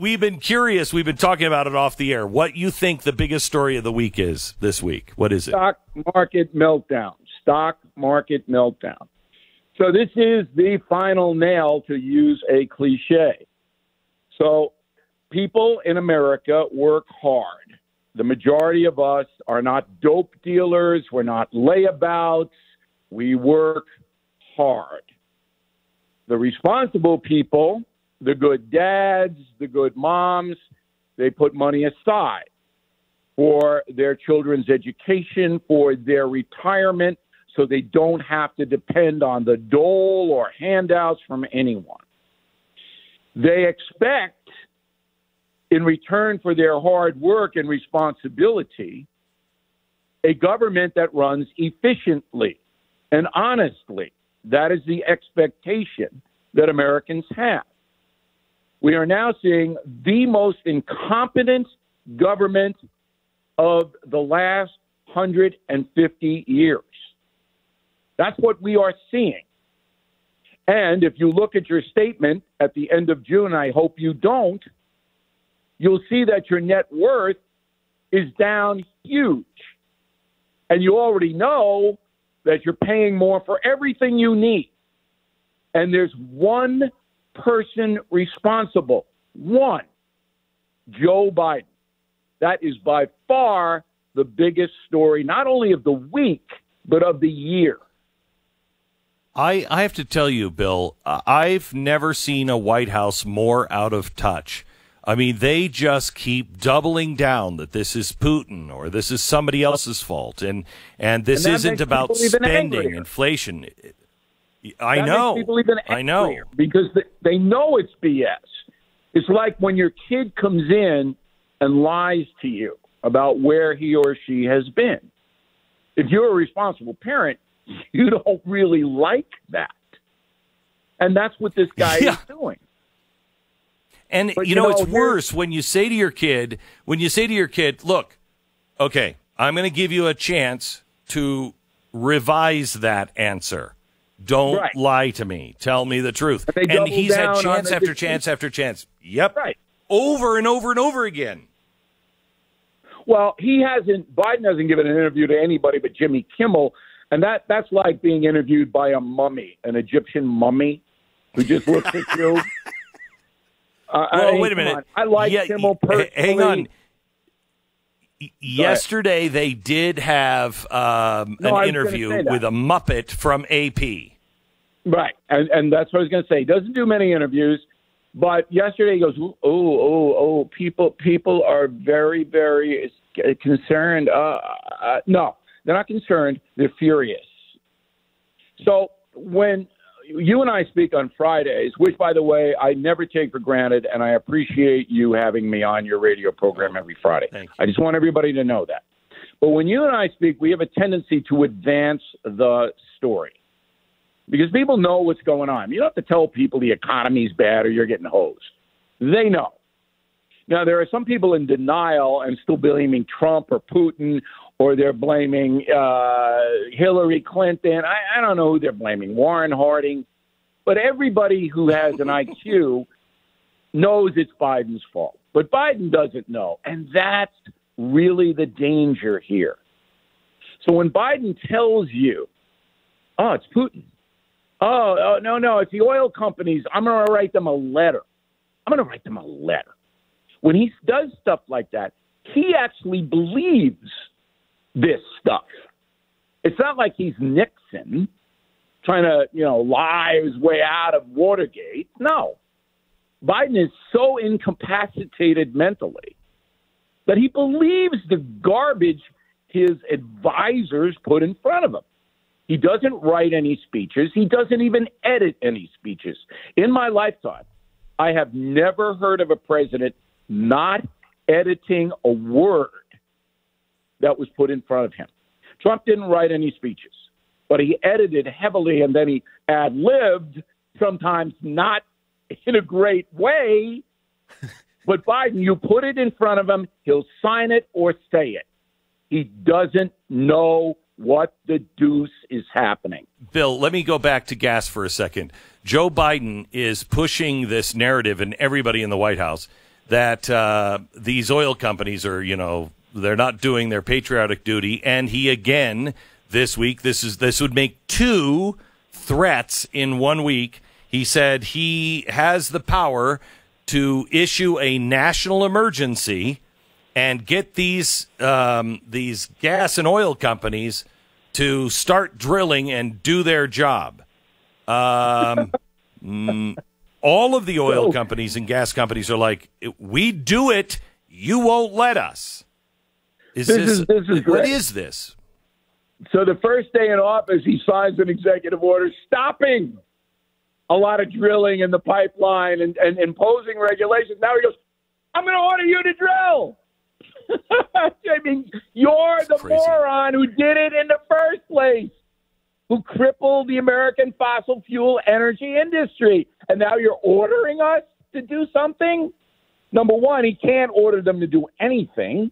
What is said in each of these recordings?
we've been curious. We've been talking about it off the air. What you think the biggest story of the week is this week? What is it? Stock market meltdown. Stock market meltdown. So this is the final nail, to use a cliche. So people in America work hard. The majority of us are not dope dealers. We're not layabouts. We work hard. The responsible people, the good dads, the good moms, they put money aside for their children's education, for their retirement, so they don't have to depend on the dole or handouts from anyone. They expect, in return for their hard work and responsibility, a government that runs efficiently and honestly. That is the expectation that Americans have. We are now seeing the most incompetent government of the last 150 years. That's what we are seeing. And if you look at your statement at the end of June, I hope you don't, you'll see that your net worth is down huge. And you already know that you're paying more for everything you need. And there's one person responsible. One. Joe Biden. That is by far the biggest story, not only of the week, but of the year. I have to tell you, Bill, I've never seen a White House more out of touch. I mean, they just keep doubling down that this is Putin or this is somebody else's fault, and this isn't about spending, inflation. I know. Because they know it's BS. It's like when your kid comes in and lies to you about where he or she has been. If you're a responsible parent, you don't really like that. And that's what this guy is doing. And, you know, it's worse when you say to your kid, look, okay, I'm going to give you a chance to revise that answer. Don't lie to me. Tell me the truth. And he's had chance after chance after chance. Yep. Right. Over and over and over again. Well, Biden hasn't given an interview to anybody but Jimmy Kimmel. And that's like being interviewed by a mummy, an Egyptian mummy who just looks at you. Wait a minute. I like Kimmel personally. Hang on. Yesterday, they did have an interview with a Muppet from AP. Right. And that's what I was going to say. He doesn't do many interviews. But yesterday he goes, people are very, very concerned. No, they're not concerned. They're furious. So when you and I speak on Fridays, which, by the way, I never take for granted, and I appreciate you having me on your radio program every Friday. I just want everybody to know that. But when you and I speak, we have a tendency to advance the story because people know what's going on. You don't have to tell people the economy's bad or you're getting hosed. They know. Now, there are some people in denial and still blaming Trump or Putin, or they're blaming Hillary Clinton. I don't know who they're blaming, Warren Harding. But everybody who has an IQ knows it's Biden's fault. But Biden doesn't know. And that's really the danger here. So when Biden tells you, oh, it's Putin. Oh, no, it's the oil companies. I'm going to write them a letter. When he does stuff like that, he actually believes this stuff. It's not like he's Nixon trying to, lie his way out of Watergate. No. Biden is so incapacitated mentally that he believes the garbage his advisors put in front of him. He doesn't write any speeches. He doesn't even edit any speeches. In my lifetime, I have never heard of a president not editing a word that was put in front of him. Trump didn't write any speeches, but he edited heavily, and then he ad-libbed, sometimes not in a great way. But Biden, you put it in front of him, he'll sign it or say it. He doesn't know what the deuce is happening. Bill, let me go back to gas for a second. Joe Biden is pushing this narrative, and everybody in the White House, that these oil companies are, they're not doing their patriotic duty. And he again this week, this would make 2 threats in 1 week. He said he has the power to issue a national emergency and get these gas and oil companies to start drilling and do their job. All of the oil companies and gas companies are like, we do it, you won't let us. This is what is this? So the first day in office, he signs an executive order stopping a lot of drilling in the pipeline and imposing regulations. Now he goes, I'm going to order you to drill. I mean, you're the moron who did it in the first place, who crippled the American fossil fuel energy industry. And now you're ordering us to do something? Number one, he can't order them to do anything,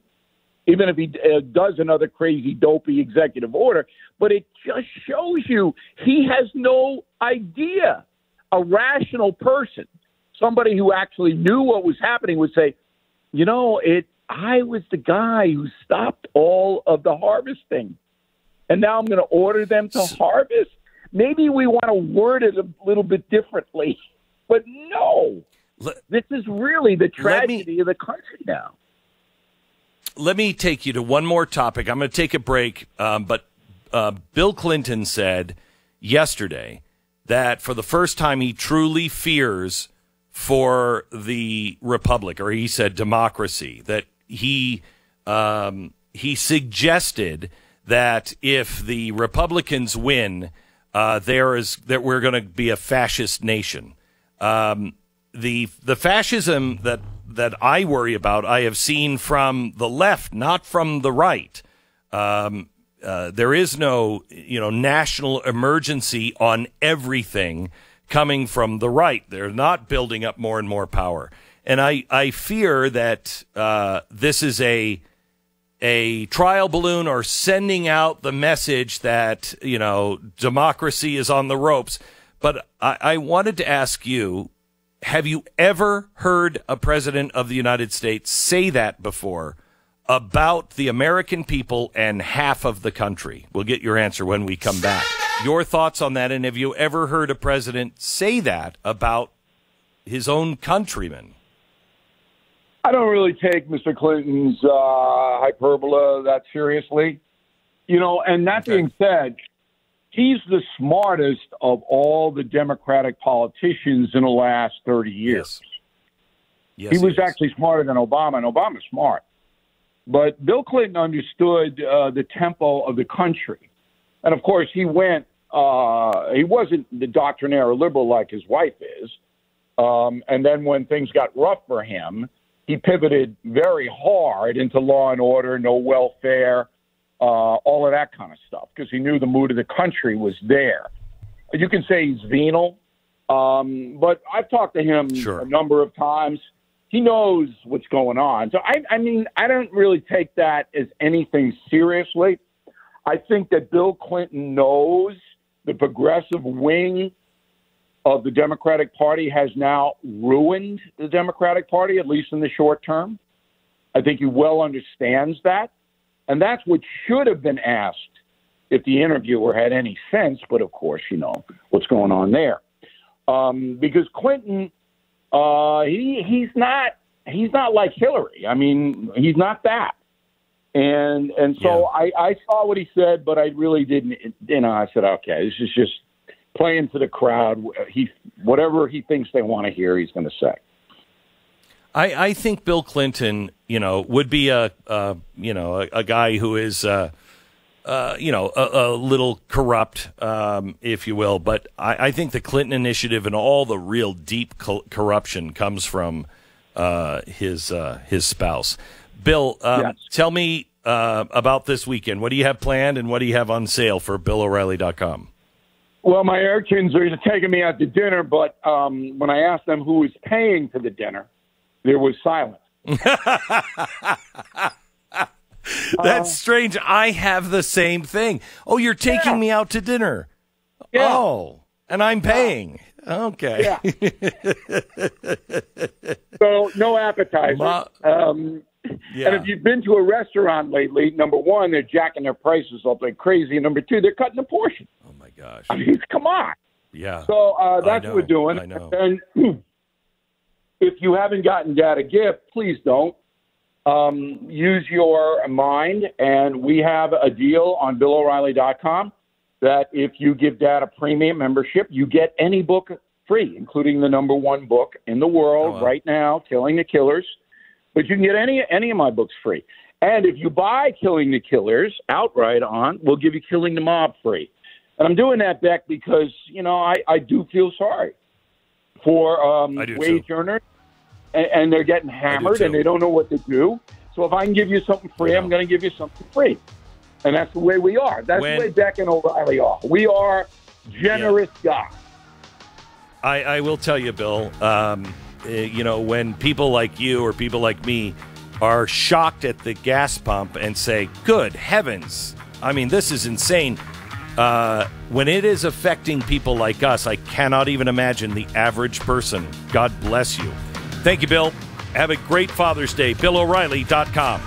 even if he does another crazy, dopey executive order. But it just shows you he has no idea. A rational person, somebody who actually knew what was happening, would say, I was the guy who stopped all of the harvesting, and now I'm going to order them to harvest. Maybe we want to word it a little bit differently, but no. This is really the tragedy of the country now. Let me take you to one more topic. I'm going to take a break, but Bill Clinton said yesterday that for the first time he truly fears for the republic, or he said democracy, that he suggested that if the Republicans win, that we're going to be a fascist nation. The fascism that I worry about, I have seen from the left, not from the right. There is no, national emergency on everything coming from the right. They're not building up more and more power. And I fear that this is a trial balloon, or sending out the message that, democracy is on the ropes. But I wanted to ask you, have you ever heard a president of the United States say that before about the American people and half of the country? We'll get your answer when we come back. Your thoughts on that, and have you ever heard a president say that about his own countrymen? I don't really take Mr. Clinton's hyperbole that seriously. And that being said, he's the smartest of all the Democratic politicians in the last 30 years. Yes, he was actually smarter than Obama, and Obama's smart. But Bill Clinton understood the tempo of the country. And, of course, he wasn't the doctrinaire liberal like his wife is. And then when things got rough for him, he pivoted very hard into law and order, no welfare, all of that kind of stuff, because he knew the mood of the country was there. You can say he's venal, but I've talked to him a number of times. He knows what's going on. So, I don't really take that as anything seriously. I think that Bill Clinton knows the progressive wing of the Democratic Party has now ruined the Democratic Party, at least in the short term. I think he well understands that. And that's what should have been asked if the interviewer had any sense. But, of course, what's going on there. Because Clinton, he's not like Hillary. I mean, he's not that. And so I saw what he said, but I really didn't. I said, okay, this is just playing to the crowd. Whatever he thinks they want to hear, he's going to say. I think Bill Clinton, would be a guy who is, a little corrupt, if you will. But I think the Clinton initiative and all the real deep corruption comes from his spouse. Bill, tell me about this weekend. What do you have planned, and what do you have on sale for BillO'Reilly.com? Well, my urchins are taking me out to dinner, but when I asked them who was paying for the dinner, there was silence. That's strange. I have the same thing. Oh, you're taking me out to dinner. Yeah. Oh, and I'm paying. Okay. Yeah. So no appetizers. And if you've been to a restaurant lately, number one, they're jacking their prices up like crazy. And number two, they're cutting the portion. Oh, my gosh. I mean, come on. Yeah. So that's what we're doing. I know. And if you haven't gotten Dad a gift, please don't. Use your mind. And we have a deal on BillO'Reilly.com that if you give Dad a premium membership, you get any book free, including the number one book in the world right now, Killing the Killers. But you can get any of my books free. And if you buy Killing the Killers outright we'll give you Killing the Mob free. And I'm doing that, Beck, because, I do feel sorry for wage earners. And they're getting hammered and they don't know what to do. So if I can give you something free, I'm going to give you something free. And that's the way we are. That's the way Beck and O'Reilly are. We are generous guys. I will tell you, Bill, when people like you or people like me are shocked at the gas pump and say, good heavens, I mean, this is insane. When it is affecting people like us, I cannot even imagine the average person. God bless you. Thank you, Bill. Have a great Father's Day. BillO'Reilly.com.